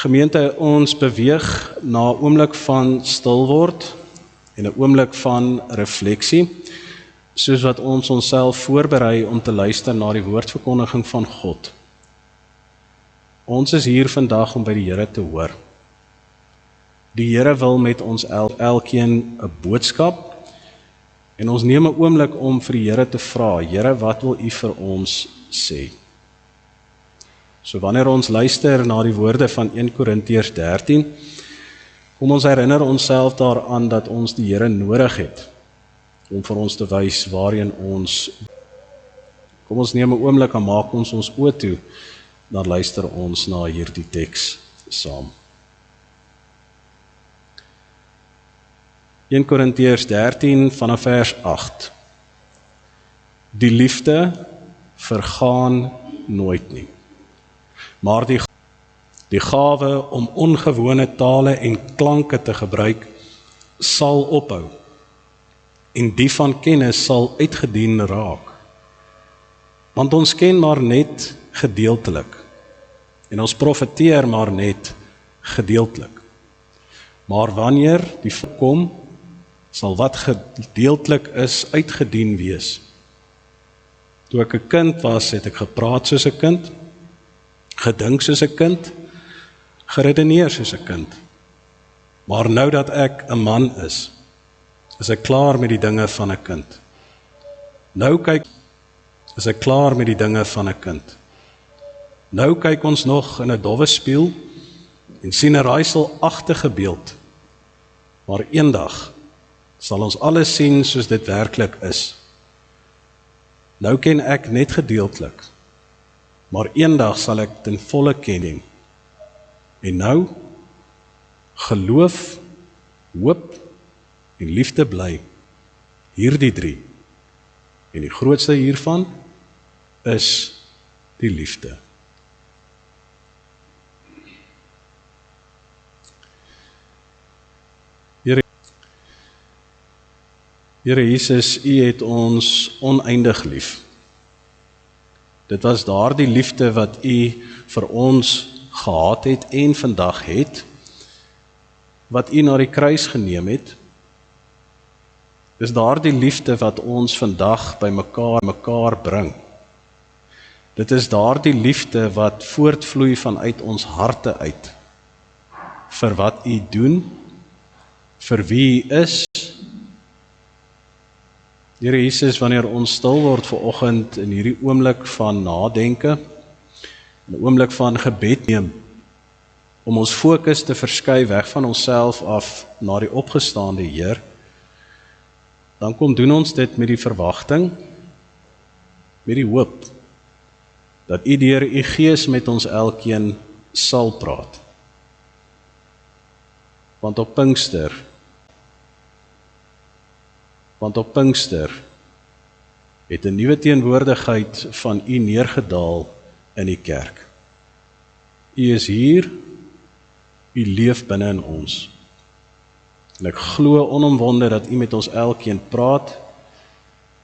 Gemeente, ons beweeg na 'n oomblik van stil word en 'n oomblik van refleksie, soos wat ons onsself voorberei om te luister na die woordverkondiging van God. Ons is hier vandag om by die Here te hoor. Die Here wil met ons elkeen 'n boodskap, en ons neem 'n oomblik om vir die Here te vra, Here, wat wil U vir ons sê? So wanneer ons luister na die woorde van 1 Korintiërs 13, kom ons herinner onsself daaraan dat ons die Here nodig het, om vir ons te wys waarheen ons. Kom ons neem 'n oomblik en maak ons oë toe, dan luister ons na hierdie teks saam. 1 Korintiërs 13 vanaf vers 8. Die liefde vergaan nooit nie, maar die gawe om ongewone tale en klanke te gebruik sal ophou, en die van kennis sal uitgedien raak. Want ons ken maar net gedeeltelik, en ons profeteer maar net gedeeltelik. Maar wanneer die kom, sal wat gedeeltelik is uitgedien wees. Toe ek 'n kind was, het ek gepraat soos 'n kind, gedink soos 'n kind, geredeneer soos 'n kind. Maar nou dat ek 'n man is ek klaar met die dinge van 'n kind. Is ek klaar met die dinge van 'n kind. Nou kyk ons nog in 'n dowwe spieël en sien 'n raaiselagtige beeld. Maar eendag sal ons alles sien soos dit werklik is. Nou ken ek net gedeeltelik, maar eendag sal ek ten volle ken. En nou, geloof, hoop en liefde bly, hierdie 3. En die grootste hiervan is die liefde. Here Jesus, U het ons oneindig lief. Dit was daardie liefde wat U vir ons gehad het en vandag het, wat U na die kruis geneem het. Dis daardie liefde wat ons vandag by mekaar bring. Dit is daardie liefde wat voortvloei vanuit ons harte uit, vir wat U doen, vir wie U is. Here Jesus, wanneer ons stil word vanoggend in hierdie oomblik van nadenke, 'n oomblik van gebed neem, om ons fokus te verskuif weg van onsself af na die opgestaande Heer, dan kom doen ons dit met die verwagting, met die hoop, dat U deur U Gees met ons elkeen sal praat. Want op Pinkster het 'n nuwe teenwoordigheid van U neergedaal in die kerk. U is hier, U leef binne in ons. En ek glo onomwonde dat U met ons elkeen praat,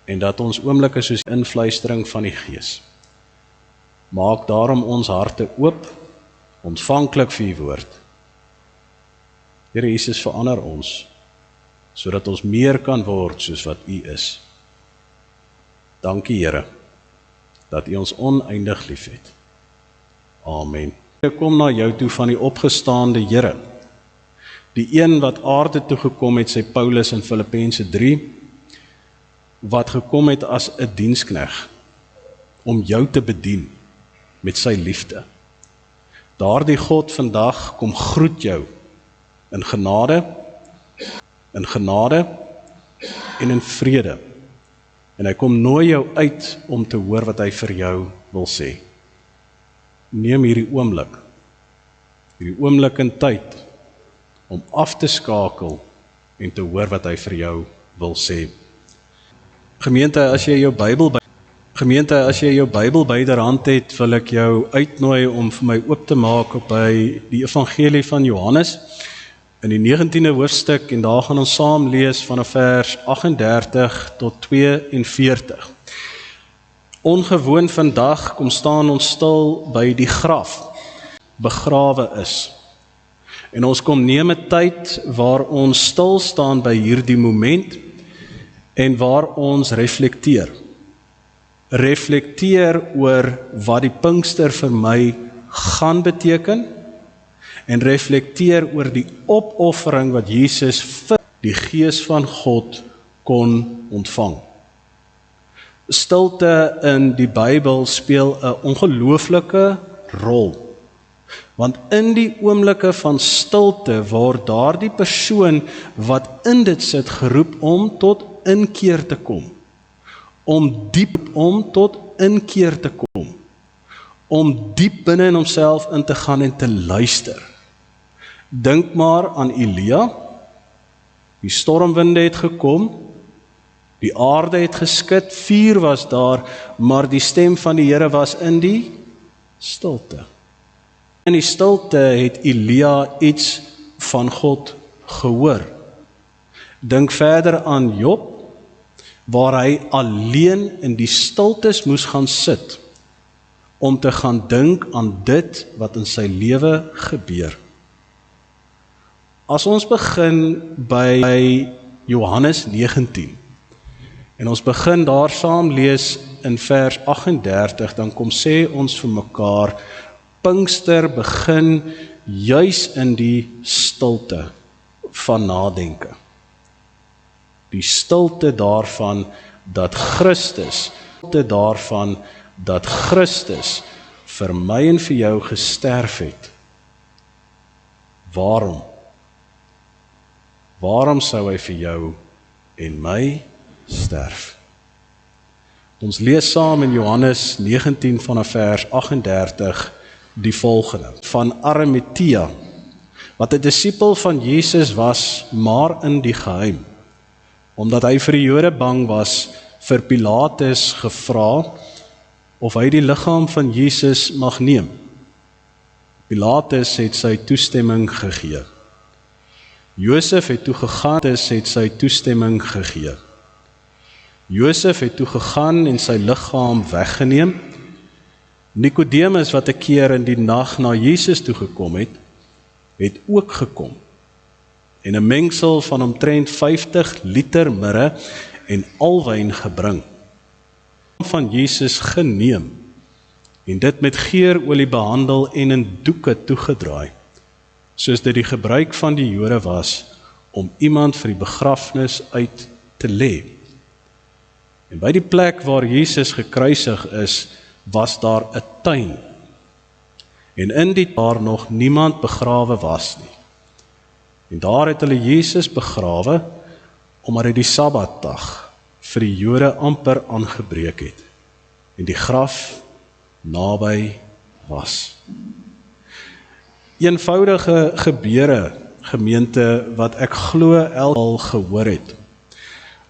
en dat ons oomblikke soos invluistering van die Gees. Maak daarom ons harte oop, ontvanklik vir U woord. Here Jesus, verander ons, sodat ons meer kan word soos wat U is. Dankie Here, dat U ons oneindig lief het. Amen. Ek kom na jou toe van die opgestaande Here, die een wat aarde toe gekom het, sê Paulus in Filippense 3, wat gekom het as 'n dienskneg, om jou te bedien met sy liefde. Daardie God vandag kom groet jou in genade en in vrede. En hy kom nooi jou uit om te hoor wat hy vir jou wil sê. Neem hierdie oomblik in tyd, om af te skakel en te hoor wat hy vir jou wil sê. Gemeente, as jy jou Bybel byderhand het, wil ek jou uitnooi om vir my oop te maak op by die Evangelie van Johannes, in die 19de hoofstuk, en daar gaan ons saam lees van vers 38 tot 42. Ongewoon vandag kom staan ons stil by die graf, begrawe is. En ons kom neem 'n tyd waar ons stil staan by hierdie moment en waar ons reflekteer. Reflekteer oor wat die Pinkster vir my gaan beteken en reflekteer oor die opoffering wat Jesus vir die Gees van God kon ontvang. Stilte in die Bybel speel 'n ongelooflike rol. Want in die oomblikke van stilte word daardie persoon wat in dit sit geroep om tot inkeer te kom. Om tot inkeer te kom. Om diep binne in homself in te gaan en te luister. Dink maar aan Elia. Die stormwinde het gekom, die aarde het geskit, vuur was daar, maar die stem van die Here was in die stilte. In die stilte het Elia iets van God gehoor. Dink verder aan Job, waar hy alleen in die stiltes moes gaan sit, om te gaan dink aan dit wat in sy lewe gebeur. As ons begin by Johannes 19, en ons begin daar saam lees in vers 38, dan kom sê ons vir mekaar, Pinkster begin juis in die stilte van nadenke. Die stilte daarvan dat Christus vir my en vir jou gesterf het. Waarom? Waarom sou hy vir jou en my sterf? Ons lees saam in Johannes 19 vanaf vers 38 die volgende. Van Arimatea, wat 'n disipel van Jesus was, maar in die geheim. Omdat hy vir die Jode bang was, vir Pilatus gevra of hy die liggaam van Jesus mag neem. Pilatus het sy toestemming gegee. Josef het sy toestemming gegee. Josef het toe gegaan en sy liggaam weggeneem. Nikodemus, wat 'n keer in die nag na Jesus toe gekom het, het ook gekom en 'n mengsel van omtrent 50 liter mirre en alwyn gebring. Van Jesus geneem en dit met geurolie behandel en in doeke toegedraai, soos dit die gebruik van die Jode was om iemand vir die begrafnis uit te lê. En by die plek waar Jesus gekruisig is, was daar 'n tuin. En in die daar nog niemand begrawe was nie. En daar het hulle Jesus begrawe, omdat hy die Sabbatdag vir die Jode amper aangebreek het. En die graf naby was. Eenvoudige gebeure, gemeente, wat ek glo al gehoor het.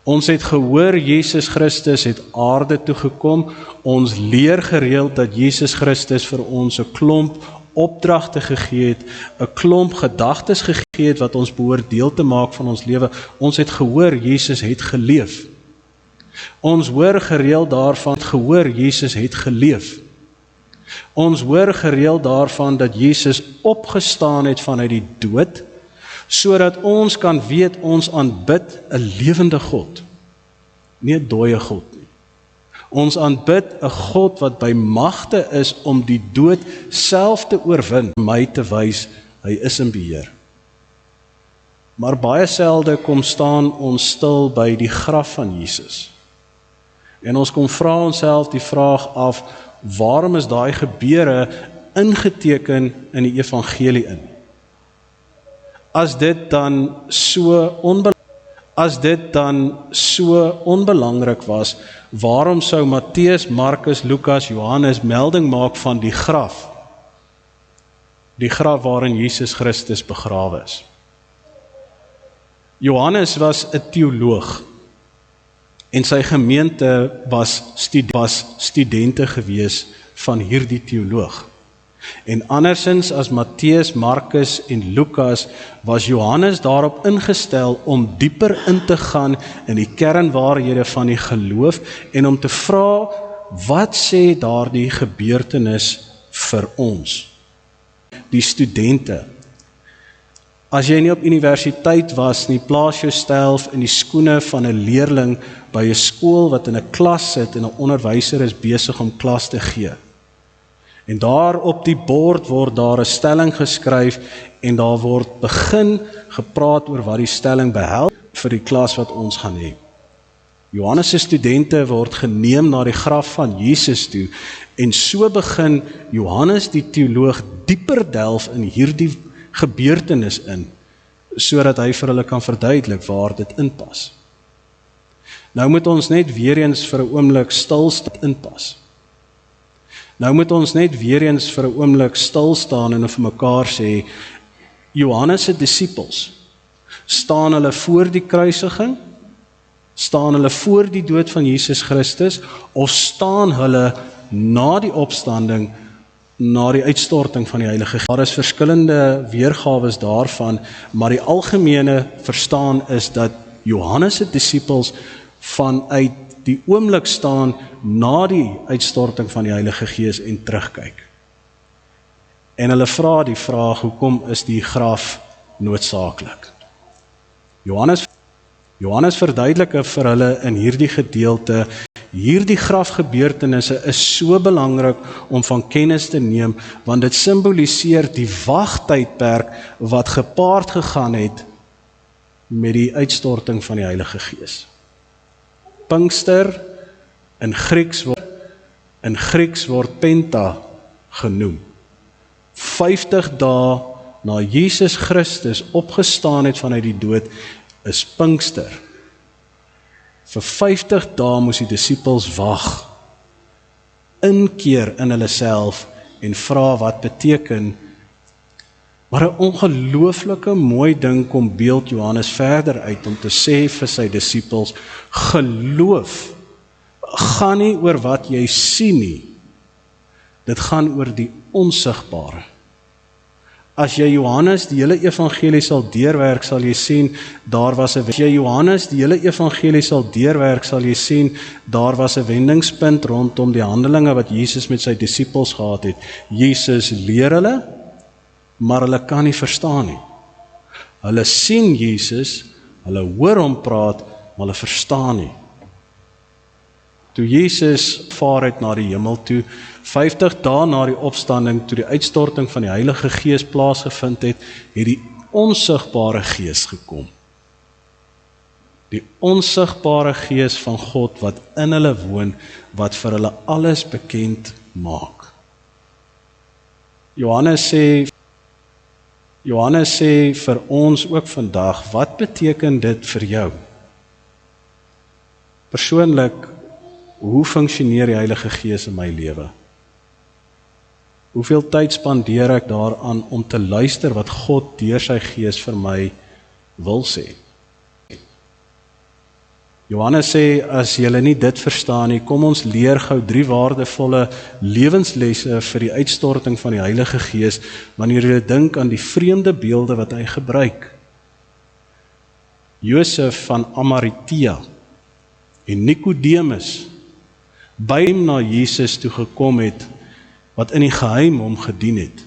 Ons het gehoor, Jesus Christus het aarde toe gekom. Ons leer gereeld dat Jesus Christus vir ons 'n klomp opdragte gegee het, 'n klomp gedagtes gegee het wat ons behoort deel te maak van ons lewe. Ons het gehoor, Jesus het geleef. Ons hoor gereeld daarvan, Jesus het geleef. Ons hoor gereeld daarvan dat Jesus opgestaan het vanuit die dood, sodat ons kan weet ons aanbid 'n lewende God, nie 'n dooie God nie. Ons aanbid 'n God wat by magte is om die dood self te oorwin, my te wys, hy is in beheer. Maar baie selde kom staan ons stil by die graf van Jesus. En ons kom vra onsself die vraag af, waarom is daai gebeure ingeteken in die evangelie in? As dit dan so onbelangrik was, waarom sou Matteus, Markus, Lukas, Johannes melding maak van die graf? Die graf waarin Jesus Christus begrawe is. Johannes was 'n teoloog en sy gemeente was studente gewees van hierdie teoloog. En andersins as Matteus, Markus en Lukas was Johannes daarop ingestel om dieper in te gaan in die kernwaarhede van die geloof en om te vra, wat sê daardie gebeurtenis vir ons? Die studente. As jy nie op universiteit was nie, plaas jouself in die skoene van 'n leerling by 'n skool wat in 'n klas sit en 'n onderwyser is besig om klas te gee. En daar op die bord word daar 'n stelling geskryf en daar word begin gepraat oor wat die stelling behels vir die klas wat ons gaan hê. Johannes se studente word geneem na die graf van Jesus toe en so begin Johannes die teoloog dieper delf in hierdie gebeurtenis in, sodat hy vir hulle kan verduidelik waar dit inpas. Nou moet ons net weer eens vir 'n oomblik stil staan en vir mekaar sê, Johannes se disippels, staan hulle voor die kruisiging, staan hulle voor die dood van Jesus Christus, of staan hulle na die opstanding, na die uitstorting van die Heilige Gees? Daar is verskillende weergawes daarvan, maar die algemene verstaan is dat Johannes se disippels vanuit die oomblik staan na die uitstorting van die Heilige Gees en terugkyk. En hulle vra die vraag, hoekom is die graf noodsaaklik? Johannes verduidelik vir hulle in hierdie gedeelte, hierdie grafgebeurtenisse is so belangrik om van kennis te neem, want dit simboliseer die wagtydperk wat gepaard gegaan het met die uitstorting van die Heilige Gees. Pinkster in Grieks word Penta genoem. 50 dae na Jesus Christus opgestaan het vanuit die dood, is Pinkster. Vir 50 dae moes die disippels wag, inkeer in hulle self en vra wat beteken. Maar 'n ongelooflike mooi ding kom beeld Johannes verder uit om te sê vir sy disippels, geloof gaan nie oor wat jy sien nie, dit gaan oor die onsigbare. As jy Johannes die hele evangelie sal deurwerk, sal jy sien, daar was 'n wendingspunt rondom die handelinge wat Jesus met sy disippels gehad het. Jesus leer hulle, maar hulle kan nie verstaan nie. Hulle sien Jesus, hulle hoor hom praat, maar hulle verstaan nie. Toe Jesus vaar uit na die hemel toe, 50 dae na die opstanding, toe die uitstorting van die Heilige Gees plaasgevind het, het die onsigbare Gees gekom. Die onsigbare Gees van God wat in hulle woon, wat vir hulle alles bekend maak. Johannes sê vir ons ook vandag, wat beteken dit vir jou? Persoonlik, hoe funksioneer die Heilige Gees in my lewe? Hoeveel tyd spandeer ek daaraan om te luister wat God deur sy Gees vir my wil sê? Johannes sê, as julle nie dit verstaan nie, kom ons leer gou 3 waardevolle lewenslesse vir die uitstorting van die Heilige Gees, wanneer jy dink aan die vreemde beelde wat hy gebruik. Josef van Arimatea en Nikodemus, by hom na Jesus toe gekom het, wat in die geheim hom gedien het,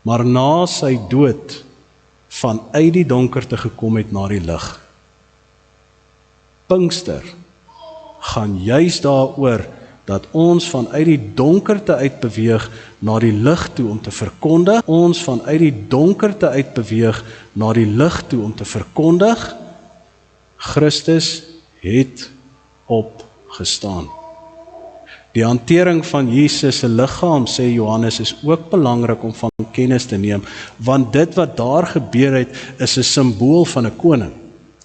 maar na sy dood vanuit die donkerte gekom het na die lig. Pinkster gaan juis daaroor dat ons vanuit die donkerte uit beweeg na die lig toe om te verkondig. Christus het opgestaan. Die hantering van Jesus se liggaam, sê Johannes, is ook belangrik om van kennis te neem, want dit wat daar gebeur het, is 'n simbool van 'n koning.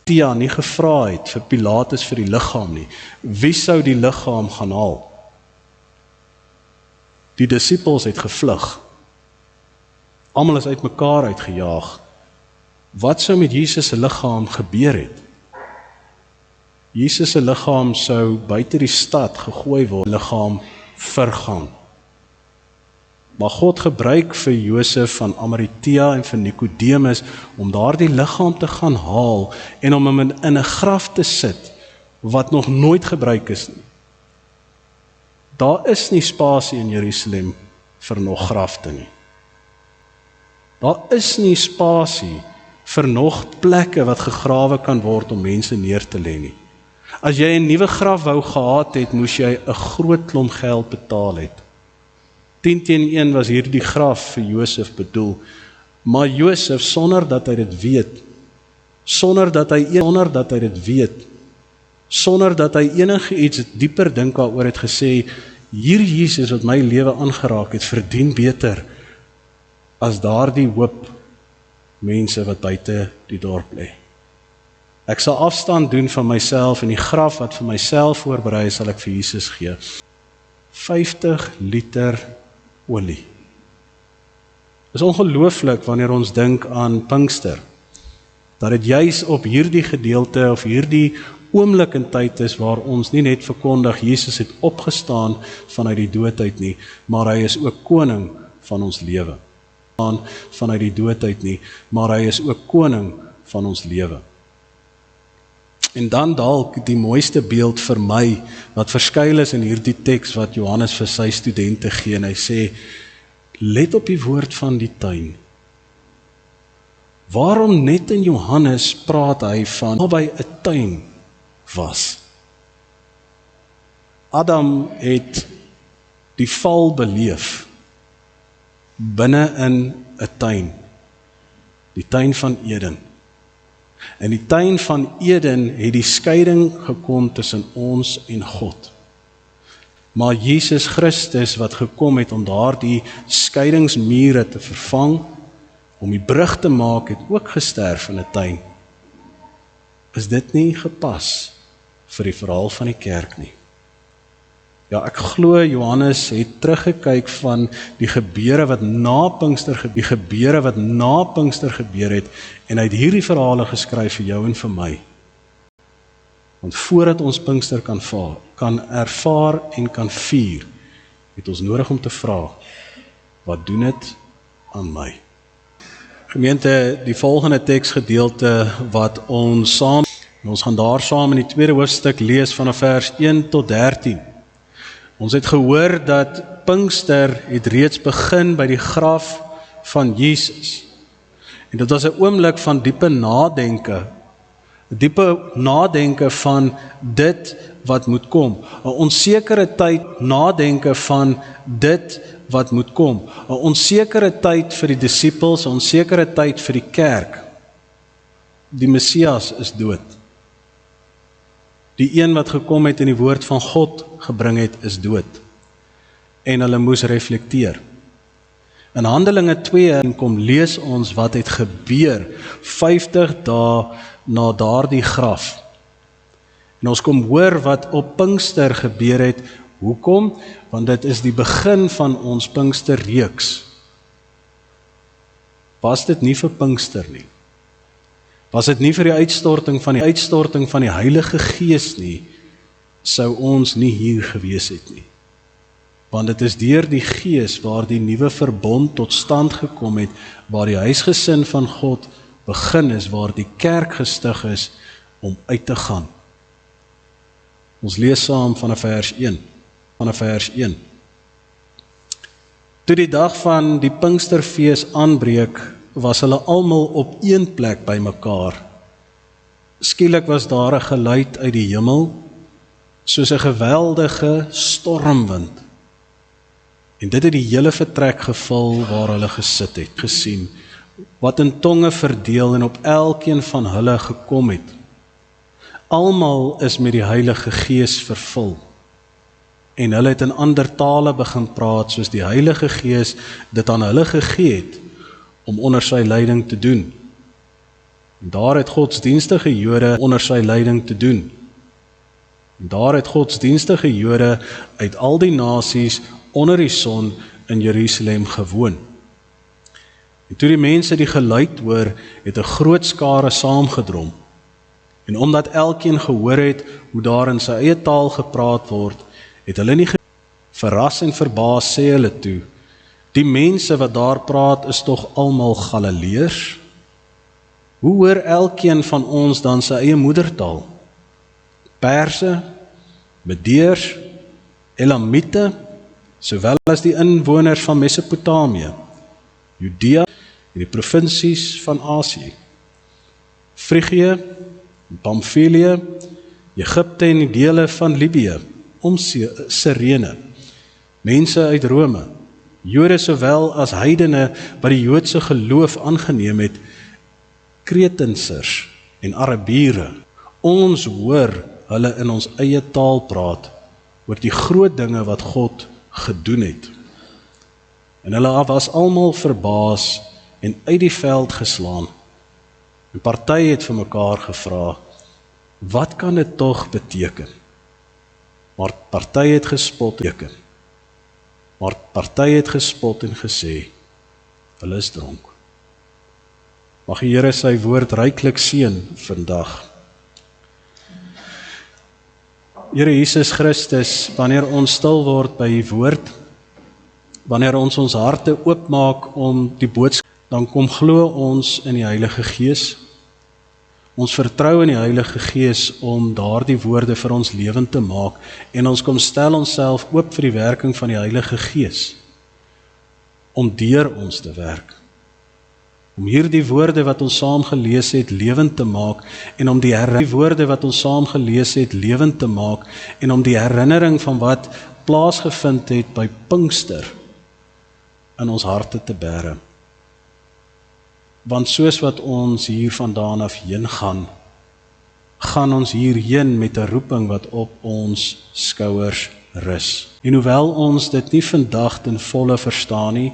Tia nie gevra het vir Pilatus vir die liggaam nie. Wie sou die liggaam gaan haal? Die disippels het gevlug. Almal is uitmekaar uitgejaag. Wat sou met Jesus se liggaam gebeur het? Jesus se liggaam sou buite die stad gegooi word, liggaam vergaan. Maar God gebruik vir Josef van Arimatea en vir Nikodemus om daardie liggaam te gaan haal en om hom in 'n graf te sit wat nog nooit gebruik is nie. Daar is nie spasie in Jerusalem vir nog grafte nie. Daar is nie spasie vir nog plekke wat gegrawe kan word om mense neer te lê nie. As jy 'n nuwe graf wou gehad het, moes jy 'n groot klomp geld betaal het. 10-1 was hierdie graf vir Josef bedoel, maar Josef, sonder dat hy dit weet, sonder dat hy enige iets dieper dink daaroor het gesê, hier Jesus wat my lewe aangeraak het, verdien beter as daardie hoop mense wat buite die dorp lê. Ek sal afstand doen van myself en die graf wat vir myself voorberei sal ek vir Jesus gee. 50 liter olie. Dit is ongelooflik wanneer ons dink aan Pinkster, dat dit juis op hierdie gedeelte of hierdie oomblik in tyd is waar ons nie net verkondig Jesus het opgestaan vanuit die dood uit nie, maar hy is ook koning van ons lewe. Vanuit die dood uit nie, maar hy is ook koning van ons lewe. En dan dalk die mooiste beeld vir my, wat verskuil is in hierdie teks wat Johannes vir sy studente gee, en hy sê, let op die woord van die tuin. Waarom net in Johannes praat hy van naby 'n tuin was? Adam het die val beleef binne in 'n tuin, die tuin van Eden. In die tuin van Eden het die skeiding gekom tussen ons en God. Maar Jesus Christus wat gekom het om daardie skeidingsmure te vervang, om die brug te maak, het ook gesterf in 'n tuin. Is dit nie gepas vir die verhaal van die kerk nie? Ja, ek glo Johannes het teruggekyk van die gebeure wat na Pinkster gebeur het, en hy het hierdie verhale geskryf vir jou en vir my. Want voordat ons Pinkster kan ervaar en kan vier, het ons nodig om te vra, wat doen dit aan my? Gemeente, die volgende teksgedeelte wat ons gaan daar saam in die tweede hoofstuk lees vanaf vers 1 tot 13. Ons het gehoor dat Pinkster het reeds begin by die graf van Jesus. En dit was 'n oomblik van diepe nadenke van dit wat moet kom. 'n onsekere tyd nadenke van dit wat moet kom. 'n onsekere tyd vir die disippels, 'n onsekere tyd vir die kerk. Die Messias is dood. Die een wat gekom het en die woord van God gebring het, is dood. En hulle moes reflekteer. In Handelinge 2 kom lees ons wat het gebeur 50 dae na daardie graf. En ons kom hoor wat op Pinkster gebeur het. Hoekom? Want dit is die begin van ons Pinksterreeks. Was dit nie vir Pinkster nie? Was dit nie vir die uitstorting van die Heilige Gees nie, sou ons nie hier gewees het nie. Want dit is deur die Gees waar die nuwe verbond tot stand gekom het, waar die huisgesin van God begin is, waar die kerk gestig is om uit te gaan. Ons lees saam vanaf vers 1. Toe die dag van die Pinksterfees aanbreek, was hulle almal op een plek by mekaar. Skielik was daar 'n geluid uit die hemel, soos 'n geweldige stormwind. En dit het die hele vertrek gevul waar hulle gesit het, gesien, wat in tonge verdeel en op elkeen van hulle gekom het. Almal is met die Heilige Gees vervul. En hulle het in ander tale begin praat, soos die Heilige Gees dit aan hulle gegee het, om onder sy leiding te doen. En daar het godsdienstige Jode onder sy leiding te doen. En daar het godsdienstige Jode uit al die nasies onder die son in Jerusalem gewoon. En toe die mense die geluid hoor, het 'n groot skare saamgedrom. En omdat elkeen gehoor het hoe daar in sy eie taal gepraat word, het hulle nie verras en verbaas sê hulle toe, die mense wat daar praat is tog almal Galileërs? Hoe hoor elkeen van ons dan sy eie moedertaal? Perse, Medeërs, Elamite, sowel as die inwoners van Mesopotamië, Judea en die provinsies van Asië, Frigië, Pamfilië, Egipte en die dele van Libië, om Sirene, mense uit Rome, Jode sowel as heidene wat die Joodse geloof aangeneem het, Kretensers en Arabiere. Ons hoor hulle in ons eie taal praat oor die groot dinge wat God gedoen het. En hulle was almal verbaas en uit die veld geslaan. En party het vir mekaar gevra, wat kan dit tog beteken? Maar party het gespot en gesê, hulle is dronk. Mag die Here sy woord ryklik seën vandag. Here Jesus Christus, wanneer ons stil word by die woord, wanneer ons harte oopmaak om die boodskap, dan kom glo ons in die Heilige Gees. Ons vertrou in die Heilige Gees om daardie woorde vir ons lewend te maak en ons kom stel onsself oop vir die werking van die Heilige Gees om deur ons te werk. Om hierdie woorde wat ons saam gelees het lewend te maak en om die woorde wat ons saam gelees het lewend te maak en om die herinnering van wat plaasgevind het by Pinkster in ons harte te bære. Want soos wat ons hier vandaan af heen gaan ons hierheen met 'n roeping wat op ons skouers rus. En hoewel ons dit nie vandag ten volle verstaan nie,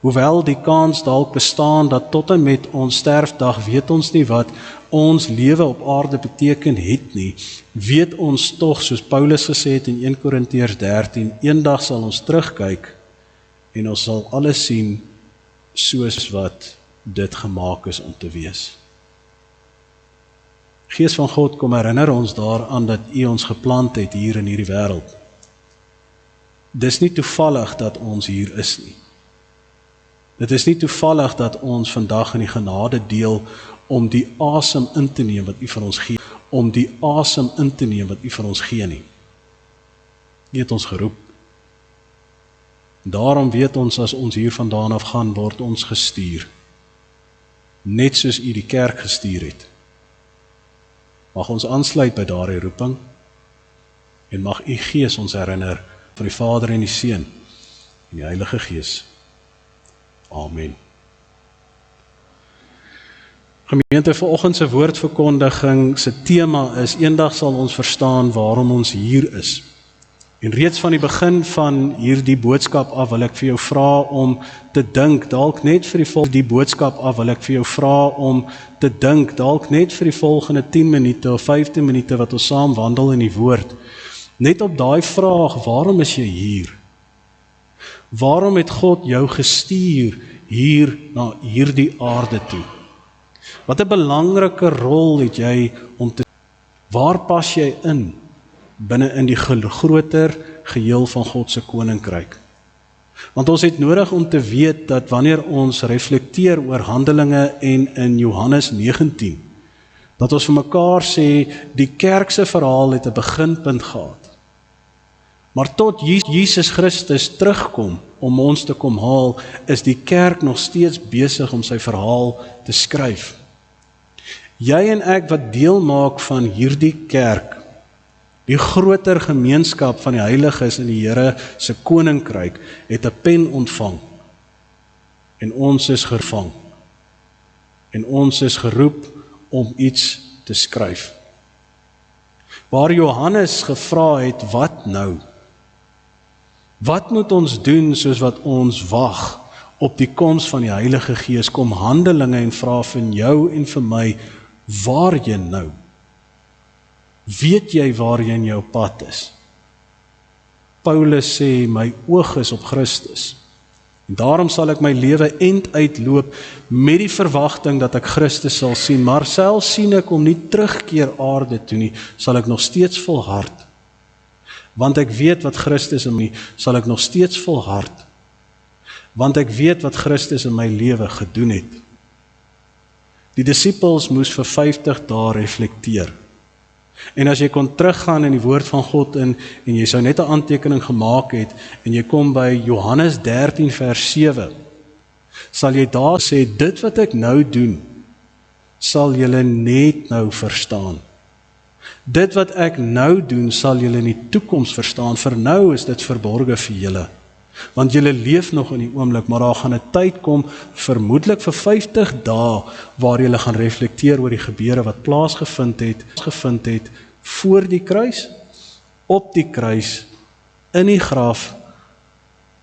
hoewel die kans dalk bestaan dat tot en met ons sterfdag weet ons nie wat ons lewe op aarde beteken het nie, weet ons tog, soos Paulus gesê het in 1 Korintiërs 13, eendag sal ons terugkyk en ons sal alles sien soos wat dit gemaak is om te wees. Gees van God, kom herinner ons daaraan dat U ons geplant het hier in hierdie wêreld. Dis nie toevallig dat ons hier is nie. Dit is nie toevallig dat ons vandag in die genade deel om die asem in te neem wat U vir ons gee, nie. U het ons geroep. Daarom weet ons as ons hier vandaan af gaan, word ons gestuur. Net soos U die kerk gestuur het. Mag ons aansluit by daardie roeping en mag U Gees ons herinner van die Vader en die Seun en die Heilige Gees. Amen. Gemeente, vanoggend se woordverkondiging se tema is: eendag sal ons verstaan waarom ons hier is. En reeds van die begin van hierdie boodskap af wil ek vir jou vra om te dink, dalk net vir die volgende 10 minute of 15 minute wat ons saam wandel in die woord. Net op daai vraag, waarom is jy hier? Waarom het God jou gestuur hier na hierdie aarde toe? Wat 'n belangrike rol het jy om te... Waar pas jy in binne in die groter geheel van God se koninkryk? Want ons het nodig om te weet dat wanneer ons reflekteer oor Handelinge en in Johannes 19, dat ons vir mekaar sê, die kerk se verhaal het 'n beginpunt gehad. Maar tot Jesus Christus terugkom om ons te kom haal, is die kerk nog steeds besig om sy verhaal te skryf. Jy en ek wat deel maak van hierdie kerk, die groter gemeenskap van die heiliges in die Here se koninkryk, het 'n pen ontvang. En ons is gevang. En ons is geroep om iets te skryf. Waar Johannes gevra het, wat nou? Wat moet ons doen soos wat ons wag op die koms van die Heilige Gees? Kom Handelinge en vra van jou en vir my, waarheen nou? Weet jy waarheen jou pad is? Paulus sê, my oog is op Christus. En daarom sal ek my lewe end uitloop met die verwagting dat ek Christus sal sien, maar selfs sien ek hom nie terugkeer aarde toe nie, sal ek nog steeds volhard. Want ek weet wat Christus in my, sal ek nog steeds volhard. Want ek weet wat Christus in my lewe gedoen het. Die disippels moes vir 50 dae reflekteer. En as jy kon teruggaan in die woord van God en jy sou net 'n aantekening gemaak het en jy kom by Johannes 13 vers 7, sal jy daar sê, dit wat ek nou doen, sal julle net nou verstaan. Dit wat ek nou doen, sal julle in die toekoms verstaan. Vir nou is dit verborge vir julle. Want julle leef nog in die oomblik, maar daar gaan 'n tyd kom, vermoedelik vir 50 dae, waar julle gaan reflekteer oor die gebeure wat plaasgevind het voor die kruis, op die kruis, in die graf,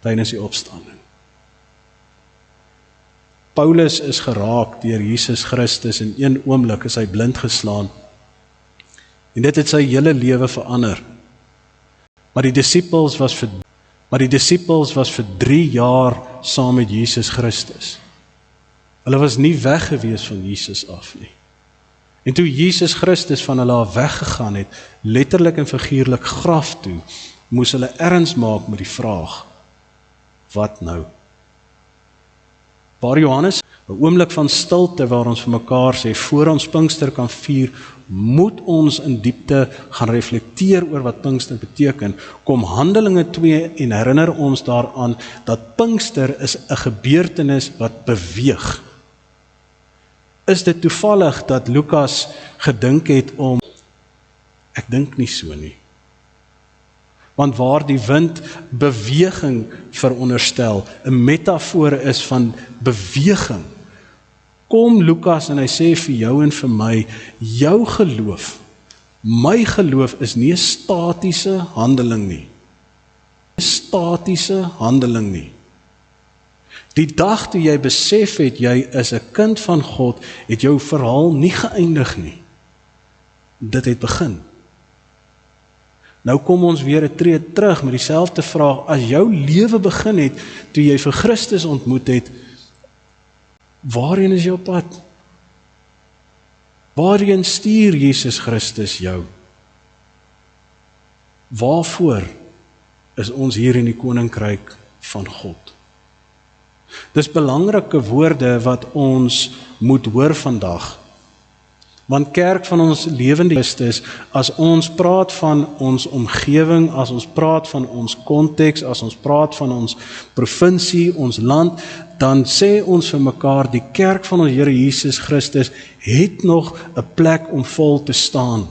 tydens die opstanding. Paulus is geraak deur Jesus Christus, in een oomblik is hy blind geslaan. En dit het sy hele lewe verander. Maar die disippels was vir 3 jaar saam met Jesus Christus. Hulle was nie weg gewees van Jesus af nie. En toe Jesus Christus van hulle af weggegaan het, letterlik en figuurlik graf toe, moes hulle erns maak met die vraag, wat nou? Paar Johannes, 'n oomblik van stilte waar ons vir mekaar sê, voor ons Pinkster kan vier, moet ons in diepte gaan reflekteer oor wat Pinkster beteken. Kom Handelinge 2 en herinner ons daaraan dat Pinkster is 'n gebeurtenis wat beweeg. Is dit toevallig dat Lukas gedink het om, ek dink nie so nie. Want waar die wind beweging veronderstel, 'n metafoor is van beweging, kom Lukas en hy sê vir jou en vir my, jou geloof, my geloof is nie 'n statiese handeling nie. 'n Statiese handeling nie. Die dag toe jy besef het, jy is 'n kind van God, het jou verhaal nie geëindig nie. Dit het begin. Nou kom ons weer 'n tree terug met dieselfde vraag, as jou lewe begin het, toe jy vir Christus ontmoet het, waarheen is jou pad? Waarheen stuur Jesus Christus jou? Waarvoor is ons hier in die koninkryk van God? Dis belangrike woorde wat ons moet hoor vandag. Want kerk van ons lewende Christus, as ons praat van ons omgewing, as ons praat van ons konteks, as ons praat van ons provinsie, ons land, dan sê ons vir mekaar, die kerk van ons Here Jesus Christus het nog 'n plek om vol te staan.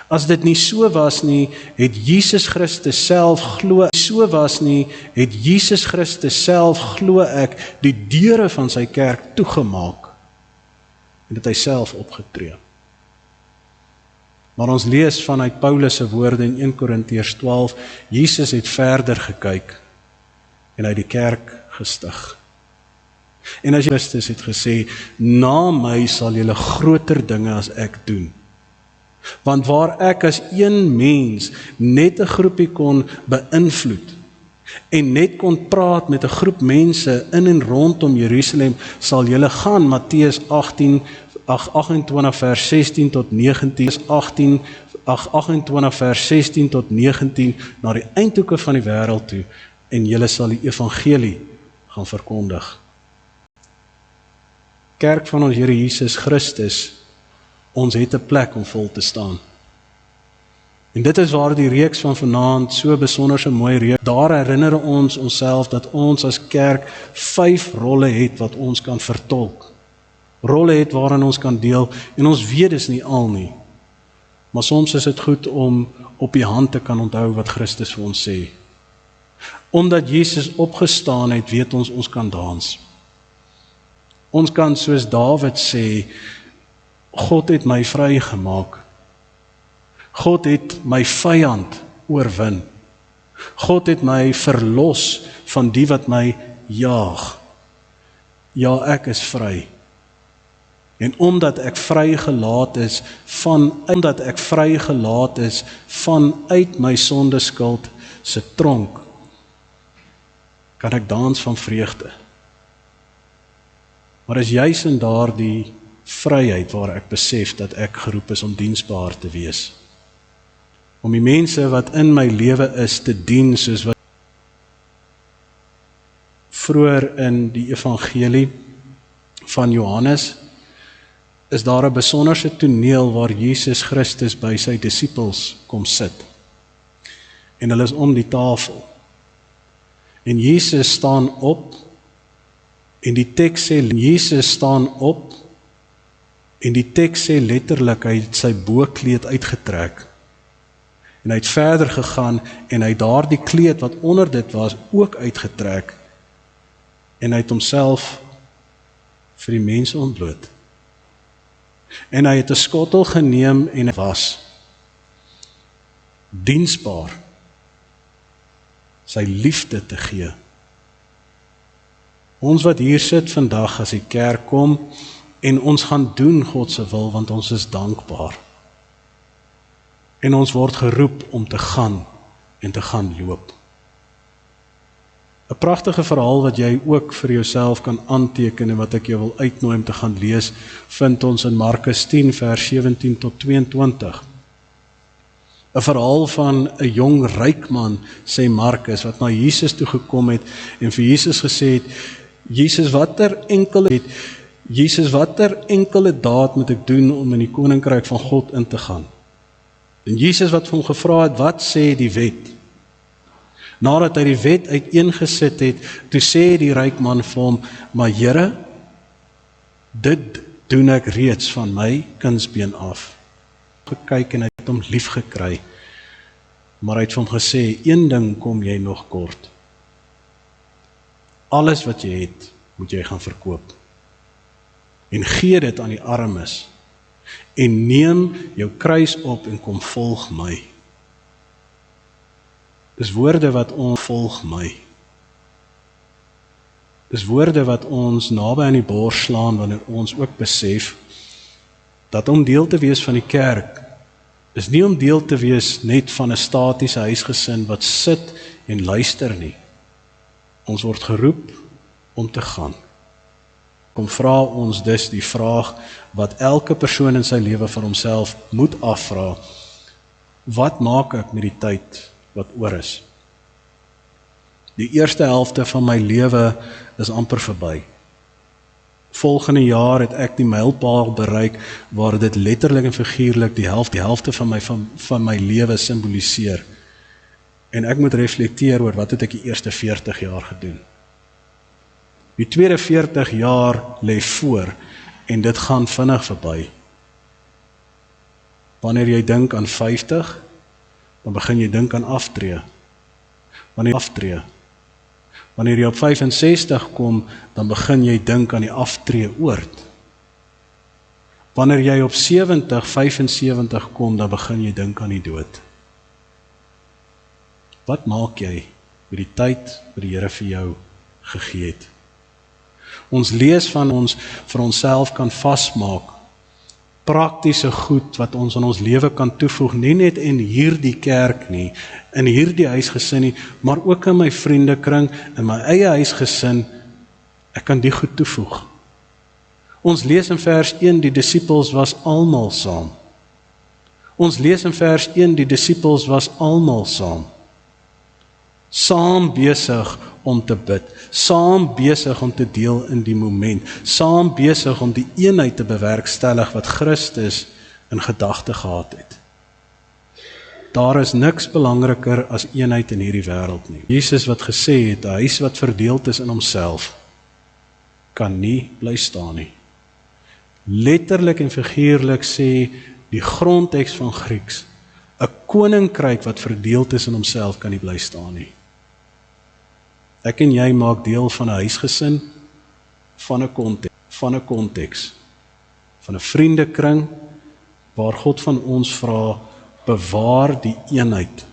As dit nie so was nie, het Jesus Christus self glo ek, die deure van sy kerk toegemaak. En dit hy self opgetree. Maar ons lees vanuit Paulus se woorde in 1 Korintiërs 12, Jesus het verder gekyk en hy die kerk gestig. En as Christus het gesê, na my sal julle groter dinge as ek doen. Want waar ek as een mens net 'n groepie kon beïnvloed en net kon praat met 'n groep mense in en rondom Jerusalem, sal julle gaan, Matteus 28 vers 16 tot 19, 28 vers 16 tot 19, na die eindhoeke van die wêreld toe, en julle sal die evangelie gaan verkondig. Kerk van ons Here Jesus Christus, ons het 'n plek om vol te staan. En dit is waar die reeks van vanaand so besonder so mooi reeks. Daar herinner ons onsself dat ons as kerk 5 rolle het wat ons kan vertolk. Rolle het waarin ons kan deel, en ons weet dis nie al nie. Maar soms is dit goed om op die hand te kan onthou wat Christus vir ons sê. Omdat Jesus opgestaan het, weet ons kan dans. Ons kan soos Dawid sê, God het my vrygemaak. God het my vyand oorwin. God het my verlos van die wat my jaag. Ja, ek is vry. En omdat ek vrygelaat is vanuit my sondeskuld se tronk, kan ek dans van vreugde. Maar is juis in daardie vryheid waar ek besef dat ek geroep is om diensbaar te wees. Om die mense wat in my lewe is te dien, soos wat vroeër in die evangelie van Johannes, is daar 'n besonderse toneel waar Jesus Christus by sy disippels kom sit. En hulle is om die tafel. En Jesus staan op, en die teks sê, Jesus staan op, En die teks sê letterlik, hy het sy boekleed uitgetrek. En hy het verder gegaan, en hy het daardie kleed wat onder dit was, ook uitgetrek. En hy het homself vir die mense ontbloot. En hy het 'n skottel geneem en was diensbaar, sy liefde te gee. Ons wat hier sit vandag as die kerk kom, en ons gaan doen God se wil, want ons is dankbaar. En ons word geroep om te gaan en te gaan loop. 'n Pragtige verhaal wat jy ook vir jouself kan aanteken en wat ek jou wil uitnooi om te gaan lees, vind ons in Markus 10 vers 17 tot 22. 'n Verhaal van 'n jong ryk man, sê Markus, wat na Jesus toe gekom het en vir Jesus gesê het, Jesus, watter enkele daad moet ek doen om in die koninkryk van God in te gaan? En Jesus wat vir hom gevra het, wat sê die wet? Nadat hy die wet uiteengesit het, toe sê die ryk man vir hom, maar Here, dit doen ek reeds van my kindsbeen af. Gekyk en hy het hom lief gekry, maar hy het vir hom gesê, een ding kom jy nog kort. Alles wat jy het, moet jy gaan verkoop. En gee dit aan die armes, en neem jou kruis op en kom volg my. Dis woorde wat ons volg my. Dis woorde wat ons naby aan die bors slaan, wanneer ons ook besef, dat om deel te wees van die kerk, is nie om deel te wees net van 'n statiese huisgesin wat sit en luister nie. Ons word geroep om te gaan. Kom vra ons dus die vraag wat elke persoon in sy lewe vir homself moet afvra. Wat maak ek met die tyd wat oor is? Die eerste helfte van my lewe is amper verby. Volgende jaar het ek die mylpaal bereik waar dit letterlik en figuurlik die helfte van my lewe simboliseer. En ek moet reflekteer oor wat het ek die eerste 40 jaar gedoen. Die tweede 40 jaar lê voor en dit gaan vinnig verby. Wanneer jy dink aan 50, dan begin jy dink aan aftree. Wanneer jy op 65 kom, dan begin jy dink aan die aftreeoord. Wanneer jy op 70, 75 kom, dan begin jy dink aan die dood. Wat maak jy met die tyd wat die Here vir jou gegee het? Ons lees van ons vir onsself kan vasmaak, praktiese goed wat ons aan ons lewe kan toevoeg, nie net in hierdie kerk nie, in hierdie huisgesin nie, maar ook in my vriendekring, in my eie huisgesin, ek kan die goed toevoeg. Ons lees in vers 1, die disippels was almal saam. Ons lees in vers 1, die disippels was almal saam. Saam besig om te bid, saam besig om te deel in die moment, saam besig om die eenheid te bewerkstellig wat Christus in gedagte gehad het. Daar is niks belangriker as eenheid in hierdie wêreld nie. Jesus wat gesê het, 'n huis wat verdeeld is in homself, kan nie bly staan nie. Letterlik en figuurlik sê die grondteks van Grieks, 'n koninkryk wat verdeeld is in homself kan nie bly staan nie. Ek en jy maak deel van 'n huisgesin, van 'n konteks, van 'n vriendekring, waar God van ons vra, bewaar die eenheid.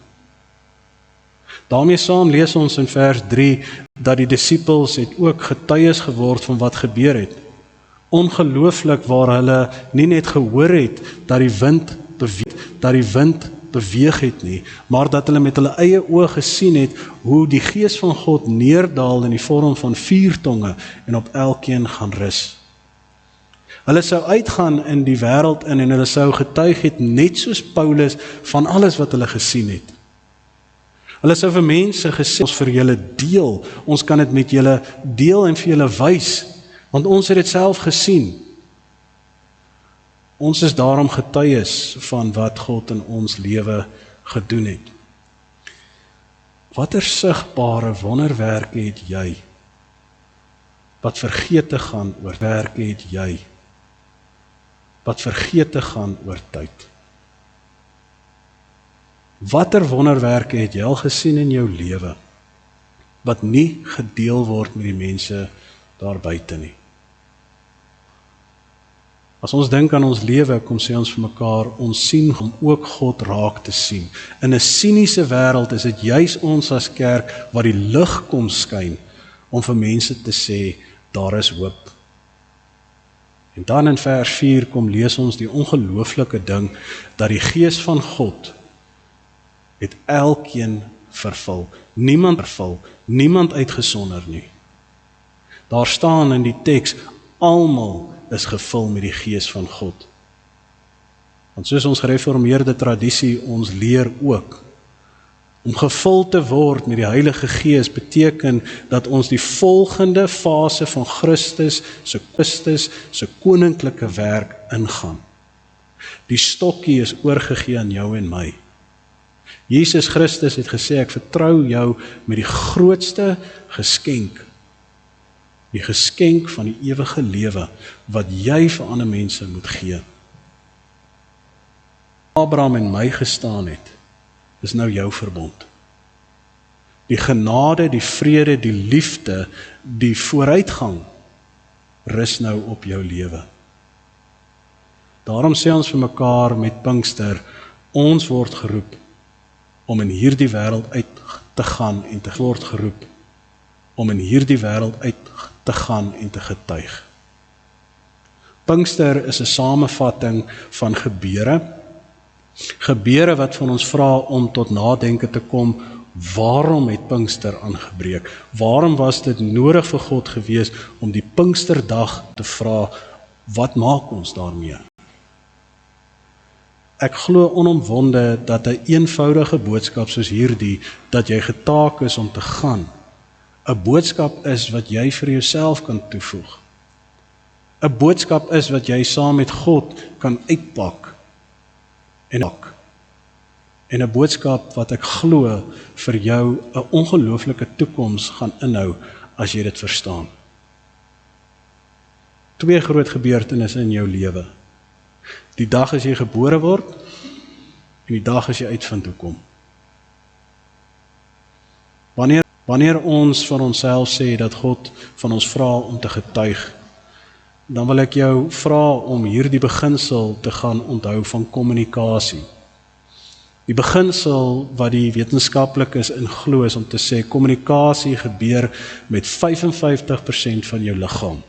Daarmee saam lees ons in vers 3, dat die disippels het ook getuies geword van wat gebeur het. Ongelooflik waar hulle nie net gehoor het, dat die wind beweeg het nie, maar dat hulle met hulle eie oë gesien het, hoe die Gees van God neerdaal in die vorm van vuurtonge en op elkeen gaan rus. Hulle sou uitgaan in die wêreld in en hulle sou getuig het, net soos Paulus, van alles wat hulle gesien het. Hulle sou vir mense gesê, ons vir julle deel, ons kan dit met julle deel en vir julle wys, want ons het dit self gesien. Ons is daarom getuies van wat God in ons lewe gedoen het. Watter sigbare wonderwerke het jy? Wat vergeet te gaan oor werke het jy? wat vergeet te gaan oor tyd. Watter wonderwerke het jy al gesien in jou lewe, wat nie gedeel word met die mense daar buite nie? As ons dink aan ons lewe, kom sê ons vir mekaar, ons sien om ook God raak te sien. In 'n siniese wêreld is dit juis ons as kerk wat die lig kom skyn, om vir mense te sê, daar is hoop. En dan in vers 4 kom lees ons die ongelooflike ding, dat die Gees van God het elkeen vervul. Niemand uitgesonder nie. Daar staan in die teks, almal is gevul met die Gees van God. Want soos ons gereformeerde tradisie ons leer ook, om gevul te word met die Heilige Gees beteken dat ons die volgende fase van Christus se koninklike werk ingaan. Die stokkie is oorgegee aan jou en my. Jesus Christus het gesê, ek vertrou jou met die grootste geskenk, die geskenk van die ewige lewe, wat jy vir ander mense moet gee. Abraham en my gestaan het, is nou jou verbond. Die genade, die vrede, die liefde, die vooruitgang, rus nou op jou lewe. Daarom sê ons vir mekaar met Pinkster, ons word geroep om in hierdie wêreld uit te gaan en te word geroep om in hierdie wêreld uit te gaan en te getuig. Pinkster is 'n samevatting van gebeure wat van ons vra om tot nadenke te kom, waarom het Pinkster aangebreek? Waarom was dit nodig vir God gewees om die Pinksterdag te vra, wat maak ons daarmee? Ek glo onomwonde dat 'n eenvoudige boodskap soos hierdie, dat jy getaak is om te gaan, 'n boodskap is wat jy vir jouself kan toevoeg. 'n boodskap is wat jy saam met God kan uitpak en 'n boodskap wat ek glo vir jou 'n ongelooflike toekoms gaan inhou as jy dit verstaan. 2 groot gebeurtenisse in jou lewe. Die dag as jy gebore word en die dag as jy uitvind hoe kom. Wanneer ons van onsself sê dat God van ons vra om te getuig, dan wil ek jou vra om hierdie beginsel te gaan onthou van kommunikasie. Die beginsel wat die wetenskaplikes in glo is om te sê, kommunikasie gebeur met 55% van jou liggaam.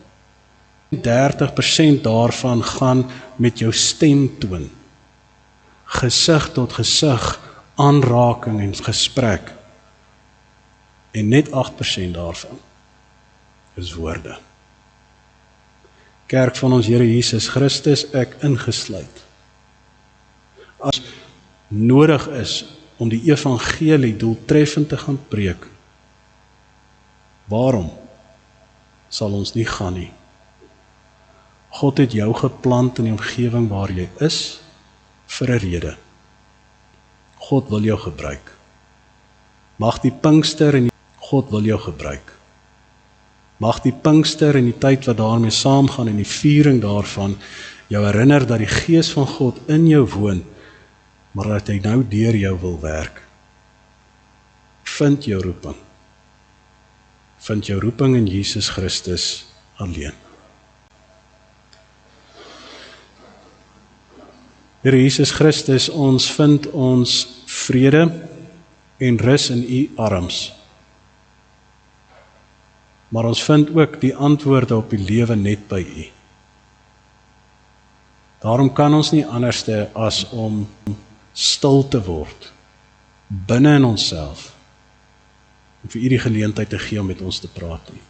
30% daarvan gaan met jou stemtoon. Gesig tot gesig, aanraking en gesprek. En net 8% daarvan is woorde. Kerk van ons Here Jesus Christus, ek ingesluit. As nodig is om die evangelie doeltreffend te gaan preek, waarom sal ons nie gaan nie? God het jou geplant in die omgewing waar jy is, vir 'n rede. God wil jou gebruik. Mag die Pinkster en God wil jou gebruik. Mag die Pinkster en die tyd wat daarmee saamgaan en die viering daarvan jou herinner dat die Gees van God in jou woon, maar dat hy nou deur jou wil werk. Vind jou roeping. Vind jou roeping in Jesus Christus alleen. Here Jesus Christus, ons vind ons vrede en rus in U arms. Maar ons vind ook die antwoorde op die lewe net by U. Daarom kan ons nie anderste as om stil te word, binne in onsself, en vir U die geleentheid te gee om met ons te praat nie.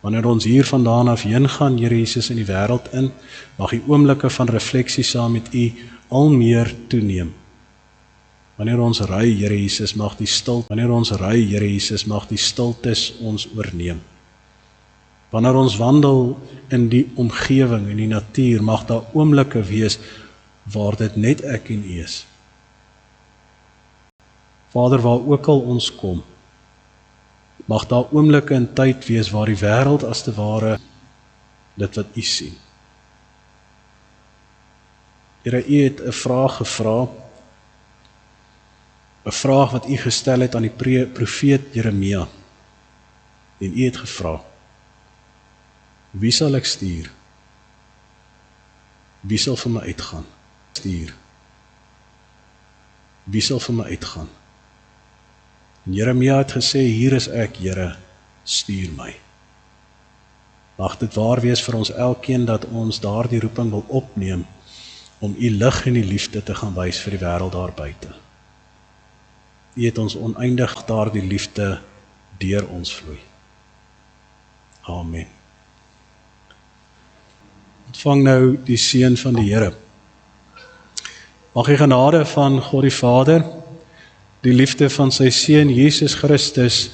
Wanneer ons hier vandaan af heen gaan, Here Jesus, in die wêreld in, mag die oomblikke van refleksie saam met U al meer toeneem. Wanneer ons ry, Here Jesus, mag die stiltes ons oorneem. Wanneer ons wandel in die omgewing, in die natuur, mag daar oomblikke wees waar dit net ek en U is. Vader, waar ook al ons kom, mag daar oomblikke in tyd wees waar die wêreld as te ware dit wat U sien. Here, U het 'n vraag gevra, 'n vraag wat U gestel het aan die profeet Jeremia. En U het gevra, wie sal ek stuur? Wie sal vir my uitgaan? Stuur. Wie sal vir my uitgaan? En Jeremia het gesê, hier is ek, Here, stuur my. Mag dit waar wees vir ons elkeen dat ons daardie roeping wil opneem om U lig en die liefde te gaan wys vir die wêreld daar buite. U het ons oneindig daardie liefde deur ons vloei. Amen. Ontvang nou die seën van die Here. Mag die genade van God die Vader, die liefde van sy Seun Jesus Christus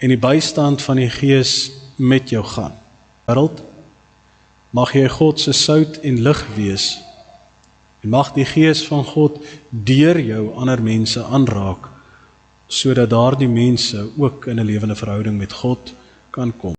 en die bystand van die Gees met jou gaan. Wêreld, mag jy God se sout en lig wees, en mag die Gees van God deur jou ander mense aanraak, sodat daardie mense ook in 'n lewende verhouding met God kan kom.